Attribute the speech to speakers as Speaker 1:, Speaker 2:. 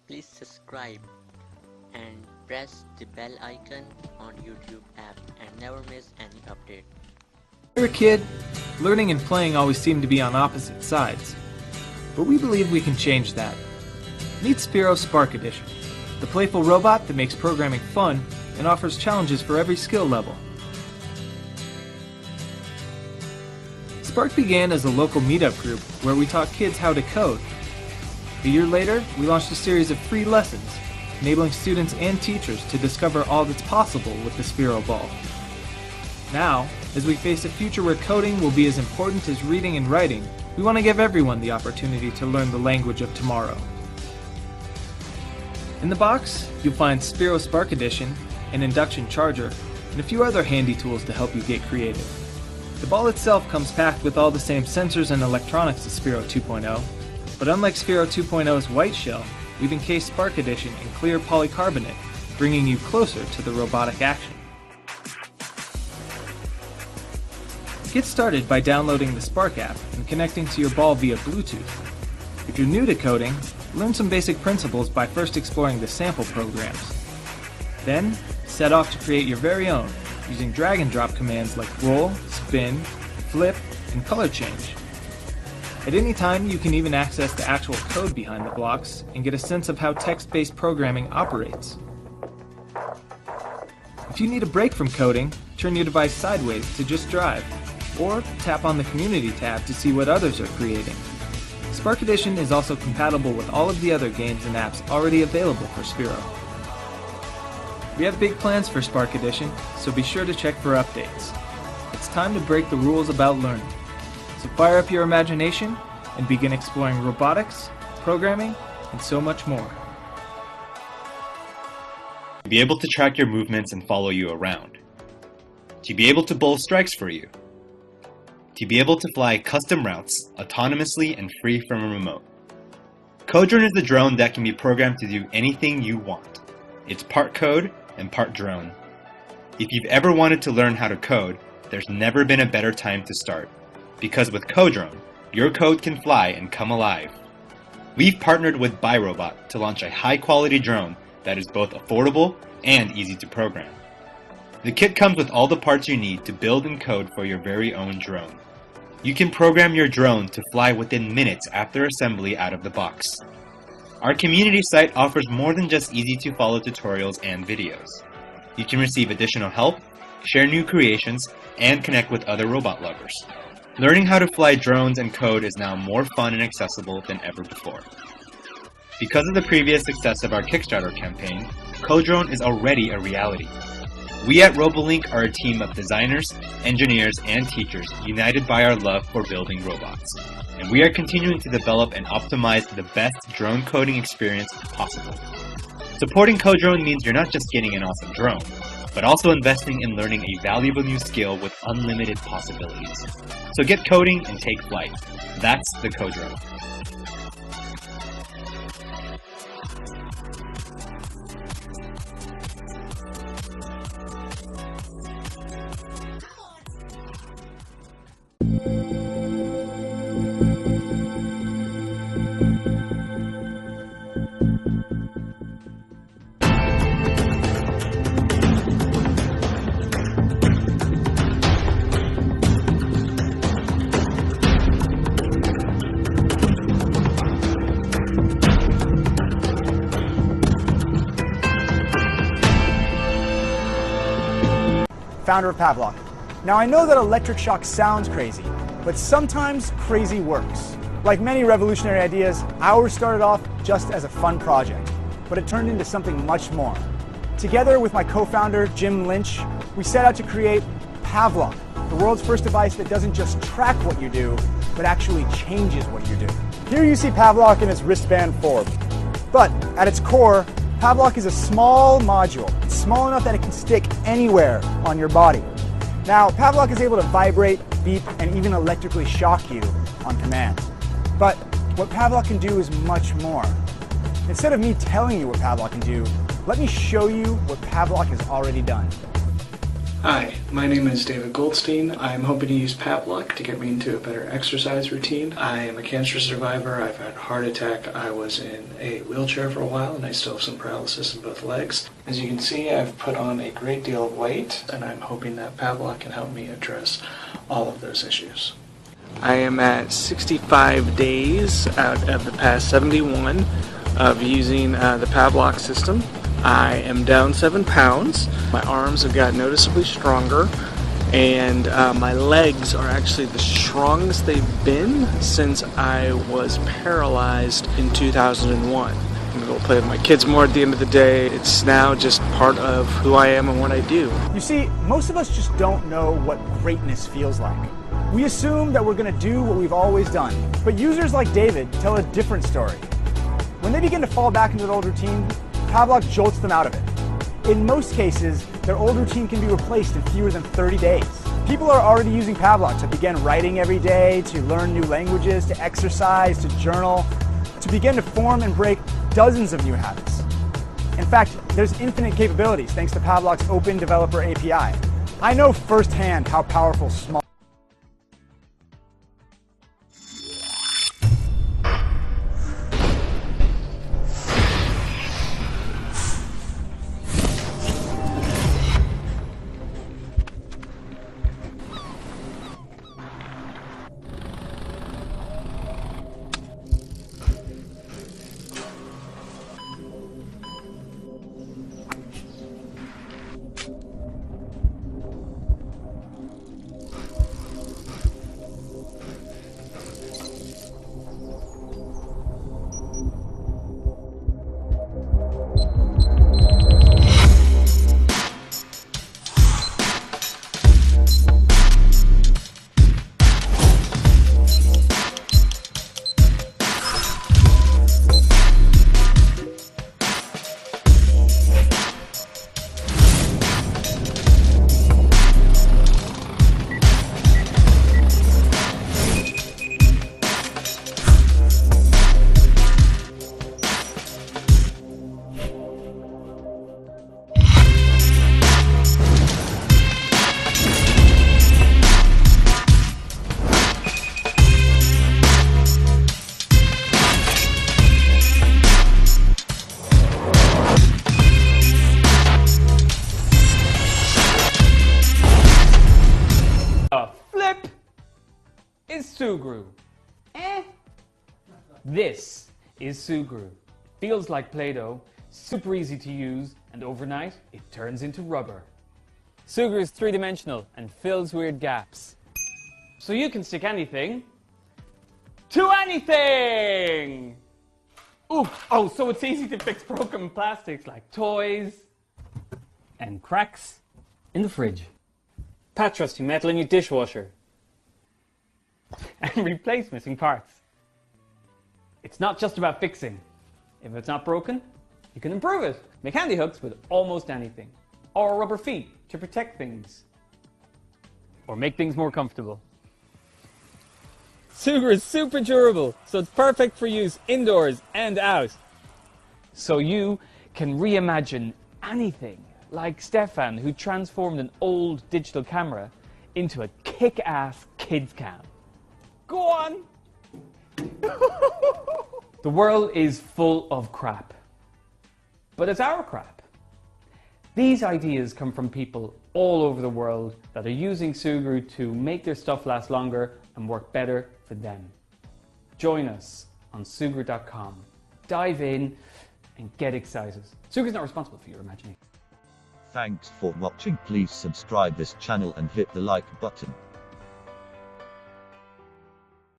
Speaker 1: Please subscribe and press the bell icon on YouTube app and never miss any update.
Speaker 2: When you were a kid, learning and playing always seemed to be on opposite sides. But we believe we can change that. Meet Spiro Spark Edition, the playful robot that makes programming fun and offers challenges for every skill level. Spark began as a local meetup group where we taught kids how to code. A year later, we launched a series of free lessons, enabling students and teachers to discover all that's possible with the Spiro Ball. Now, as we face a future where coding will be as important as reading and writing, we want to give everyone the opportunity to learn the language of tomorrow. In the box, you'll find Spiro Spark Edition, an induction charger, and a few other handy tools to help you get creative. The ball itself comes packed with all the same sensors and electronics as Spiro 2.0, but unlike Spiro 2.0's white shell, we've encased Spark Edition in clear polycarbonate, bringing you closer to the robotic action. Get started by downloading the Spark app and connecting to your ball via Bluetooth. If you're new to coding, learn some basic principles by first exploring the sample programs. Then, set off to create your very own, using drag and drop commands like roll, spin, flip, and color change. At any time, you can even access the actual code behind the blocks and get a sense of how text-based programming operates. If you need a break from coding, turn your device sideways to just drive, or tap on the Community tab to see what others are creating. Spark Edition is also compatible with all of the other games and apps already available for Spiro. We have big plans for Spark Edition, so be sure to check for updates. It's time to break the rules about learning. So fire up your imagination and begin exploring robotics, programming, and so much more.
Speaker 3: To be able to track your movements and follow you around. To be able to bowl strikes for you. To be able to fly custom routes autonomously and free from a remote. CodeDrone is the drone that can be programmed to do anything you want. It's part code and part drone. If you've ever wanted to learn how to code, there's never been a better time to start. Because with CodeDrone, your code can fly and come alive. We've partnered with BuyRobot to launch a high-quality drone that is both affordable and easy to program. The kit comes with all the parts you need to build and code for your very own drone. You can program your drone to fly within minutes after assembly out of the box. Our community site offers more than just easy-to-follow tutorials and videos. You can receive additional help, share new creations, and connect with other robot lovers. Learning how to fly drones and code is now more fun and accessible than ever before. Because of the previous success of our Kickstarter campaign, CodeDrone is already a reality. We at RoboLink are a team of designers, engineers, and teachers united by our love for building robots. And we are continuing to develop and optimize the best drone coding experience possible. Supporting CodeDrone means you're not just getting an awesome drone, but also investing in learning a valuable new skill with unlimited possibilities. So get coding and take flight. That's the CodeDrone.
Speaker 4: Founder of Pavlok. Now I know that electric shock sounds crazy, but sometimes crazy works. Like many revolutionary ideas, ours started off just as a fun project, but it turned into something much more. Together with my co-founder, Jim Lynch, we set out to create Pavlok, the world's first device that doesn't just track what you do, but actually changes what you do. Here you see Pavlok in its wristband form, but at its core, Pavlok is a small module. It's small enough that it can stick anywhere on your body. Now, Pavlok is able to vibrate, beep, and even electrically shock you on command. But what Pavlok can do is much more. Instead of me telling you what Pavlok can do, let me show you what Pavlok has already done.
Speaker 5: Hi, my name is David Goldstein. I'm hoping to use Pavlok to get me into a better exercise routine. I am a cancer survivor. I've had a heart attack. I was in a wheelchair for a while and I still have some paralysis in both legs. As you can see, I've put on a great deal of weight and I'm hoping that Pavlok can help me address all of those issues. I am at 65 days out of the past 71 of using the Pavlok system. I am down 7 pounds. My arms have got noticeably stronger, and my legs are actually the strongest they've been since I was paralyzed in 2001. I'm gonna go play with my kids more at the end of the day. It's now just part of who I am and what I do.
Speaker 4: You see, most of us just don't know what greatness feels like. We assume that we're going to do what we've always done. But users like David tell a different story. When they begin to fall back into their old routine, Pavlok jolts them out of it. In most cases, their old routine can be replaced in fewer than 30 days. People are already using Pavlok to begin writing every day, to learn new languages, to exercise, to journal, to begin to form and break dozens of new habits. In fact, there's infinite capabilities thanks to Pavlok's open developer API. I know firsthand how powerful small
Speaker 6: Sugru. This is Sugru. Feels like Play-Doh, super easy to use, and overnight it turns into rubber. Sugru is three-dimensional and fills weird gaps. So you can stick anything to anything! Ooh, oh, so it's easy to fix broken plastics like toys and cracks in the fridge. Patch rusty metal in your dishwasher. And replace missing parts. It's not just about fixing. If it's not broken, you can improve it. Make handy hooks with almost anything. Or rubber feet to protect things. Or make things more comfortable. Sugru is super durable, so it's perfect for use indoors and out. So you can reimagine anything, like Stefan, who transformed an old digital camera into a kick-ass kids cam. Go on! The world is full of crap. But it's our crap. These ideas come from people all over the world that are using Sugru to make their stuff last longer and work better for them. Join us on Sugru.com. Dive in and get excited. Sugru is not responsible for your imagination.
Speaker 7: Thanks for watching. Please subscribe this channel and hit the like button.